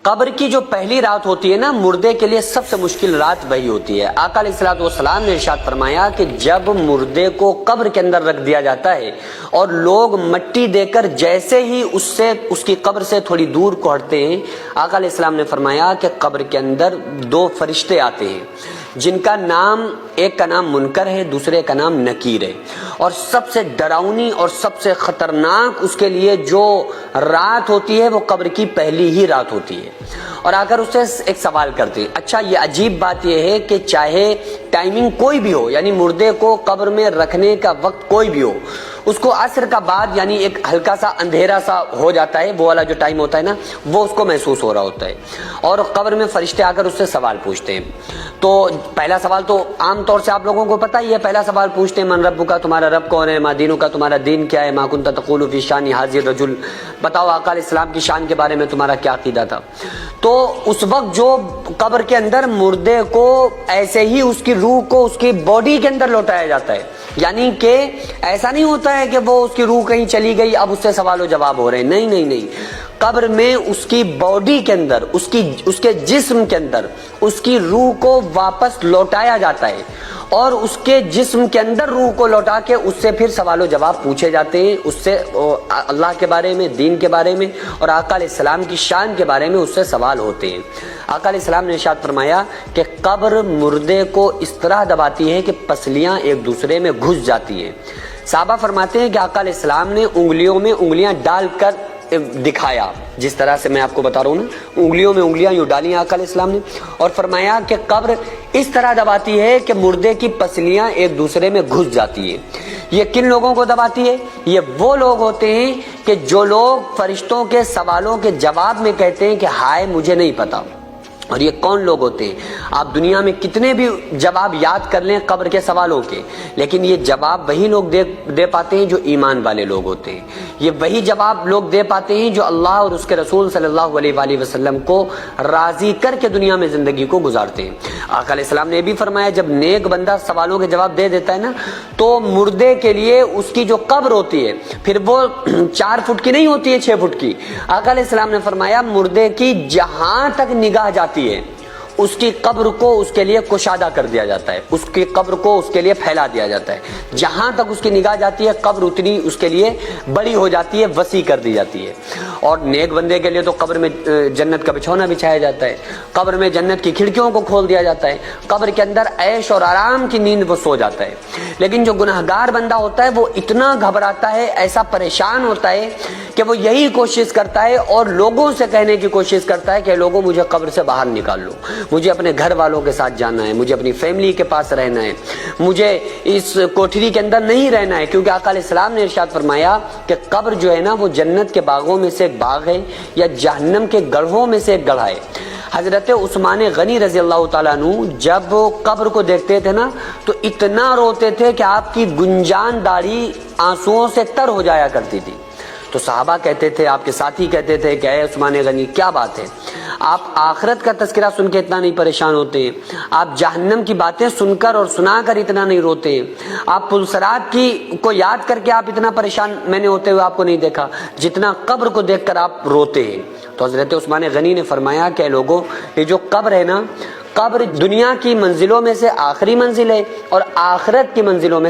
قبر کی جو پہلی رات ہوتی ہے نا، مردے کے لیے سب سے مشکل رات وہی ہوتی ہے۔ آقا علیہ الصلوۃ والسلام نے ارشاد فرمایا کہ جب مردے کو قبر کے اندر رکھ دیا جاتا ہے اور لوگ مٹی دے کر جیسے ہی اس کی قبر سے تھوڑی دور کو ہٹتے ہیں، آقا علیہ السلام نے فرمایا کہ قبر کے اندر دو فرشتے آتے ہیں جن کا نام، ایک کا نام منکر ہے، دوسرے کا نام نکیر ہے، اور سب سے ڈراؤنی اور سب سے خطرناک اس کے لیے جو رات ہوتی ہے وہ قبر کی پہلی ہی رات ہوتی ہے۔ اور آ کر اس سے ایک سوال کرتے ہیں، اچھا یہ عجیب بات یہ ہے کہ چاہے ٹائمنگ کوئی بھی ہو، یعنی مردے کو قبر میں رکھنے کا وقت کوئی بھی ہو، اس کو عصر کا بعد یعنی ایک ہلکا سا اندھیرا سا ہو جاتا ہے، وہ والا جو ٹائم ہوتا ہے نا، وہ اس کو محسوس ہو رہا ہوتا ہے، اور قبر میں فرشتے آ کر اس سے سوال پوچھتے ہیں۔ تو پہلا سوال تو عام طور سے آپ لوگوں کو پتہ ہی ہے، پہلا سوال پوچھتے ہیں من رب کا، تمہارا رب کون ہے، ما دینو کا، تمہارا دین کیا ہے، ما کنت تقول فی شان ھذا الرجل، بتاؤ آقا علیہ السلام کی شان کے بارے میں تمہارا کیا عقیدہ تھا۔ تو اس وقت جو قبر کے اندر مردے کو ایسے ہی اس کی روح کو اس کی باڈی کے اندر لوٹایا جاتا ہے، یعنی کہ ایسا نہیں ہوتا ہے کہ وہ اس کی روح کہیں چلی گئی اب اس سے سوال و جواب ہو رہے ہیں، نہیں نہیں نہیں، قبر میں اس کی باڈی کے اندر، اس کے جسم کے اندر اس کی روح کو واپس لوٹایا جاتا ہے، اور اس کے جسم کے اندر روح کو لوٹا کے اس سے پھر سوال و جواب پوچھے جاتے ہیں، اس سے اللہ کے بارے میں، دین کے بارے میں اور آقا علیہ السلام کی شان کے بارے میں اس سے سوال ہوتے ہیں۔ آقا علیہ السلام نے ارشاد فرمایا کہ قبر مردے کو اس طرح دباتی ہے کہ پسلیاں ایک دوسرے میں گھس جاتی ہیں۔ صحابہ فرماتے ہیں کہ آقا علیہ السلام نے انگلیوں میں انگلیاں ڈال کر دکھایا، جس طرح سے میں آپ کو بتا رہا ہوں نا، انگلیوں میں انگلیاں یوں ڈالی آقا علیہ السلام نے، اور فرمایا کہ قبر اس طرح دباتی ہے کہ مردے کی پسلیاں ایک دوسرے میں گھس جاتی ہیں۔ یہ کن لوگوں کو دباتی ہے؟ یہ وہ لوگ ہوتے ہیں کہ جو لوگ فرشتوں کے سوالوں کے جواب میں کہتے ہیں کہ ہائے مجھے نہیں پتا۔ اور یہ کون لوگ ہوتے ہیں؟ آپ دنیا میں کتنے بھی جواب یاد کر لیں قبر کے سوالوں کے، لیکن یہ جواب وہی لوگ دے پاتے ہیں جو ایمان والے لوگ ہوتے ہیں، یہ وہی جواب لوگ دے پاتے ہیں جو اللہ اور اس کے رسول صلی اللہ علیہ وآلہ وسلم کو راضی کر کے دنیا میں زندگی کو گزارتے ہیں۔ آقا علیہ السلام نے یہ بھی فرمایا جب نیک بندہ سوالوں کے جواب دے دیتا ہے نا، تو مردے کے لیے اس کی جو قبر ہوتی ہے پھر وہ 4 فٹ کی نہیں ہوتی ہے، 6 فٹ کی۔ آقا علیہ السلام نے فرمایا مردے کی جہاں تک نگاہ جاتی ہے اس کی قبر کو اس کے لیے کشادہ کر دیا جاتا ہے، اس کی قبر کو اس کے لیے پھیلا دیا جاتا ہے، جہاں تک اس کی نگاہ جاتی ہے قبر اتنی اس کے لیے بڑی ہو جاتی ہے، وسیع کر دی جاتی ہے۔ اور نیک بندے کے لیے تو قبر میں جنت کا بچھونا بچھایا جاتا ہے، قبر میں جنت کی کھڑکیوں کو کھول دیا جاتا ہے، قبر کے اندر عیش اور آرام کی نیند وہ سو جاتا ہے۔ لیکن جو گنہگار بندہ ہوتا ہے وہ اتنا گھبراتا ہے، ایسا پریشان ہوتا ہے کہ وہ یہی کوشش کرتا ہے اور لوگوں سے کہنے کی کوشش کرتا ہے کہ لوگوں مجھے قبر سے باہر نکال لو، مجھے اپنے گھر والوں کے ساتھ جانا ہے، مجھے اپنی فیملی کے پاس رہنا ہے، مجھے اس کوٹھری کے اندر نہیں رہنا ہے، کیونکہ آقا علیہ السلام نے ارشاد فرمایا کہ قبر جو ہے نا وہ جنت کے باغوں میں سے ایک باغ ہے یا جہنم کے گڑھوں میں سے ایک گڑھا ہے۔ حضرت عثمان غنی رضی اللہ تعالیٰ عنہ جب قبر کو دیکھتے تھے نا تو اتنا روتے تھے کہ آپ کی گنجان داڑھی آنسوؤں سے تر ہو جایا کرتی تھی۔ تو صحابہ کہتے تھے، آپ کے ساتھی کہتے تھے کہ اے عثمان غنی کیا بات ہے، آپ آخرت کا تذکرہ سن کے اتنا نہیں پریشان ہوتے ہیں، آپ جہنم کی باتیں سن کر اور سنا کر اتنا نہیں روتے ہیں، آپ پلسرات کی کو یاد کر کے آپ اتنا پریشان میں نے ہوتے ہوئے آپ کو نہیں دیکھا جتنا قبر کو دیکھ کر آپ روتے ہیں۔ تو حضرت عثمان غنی نے فرمایا کہ لوگوں یہ جو قبر ہے نا، قبر دنیا کی منزلوں میں سے آخری منزل ہے اور آخرت کی منزلوں میں سے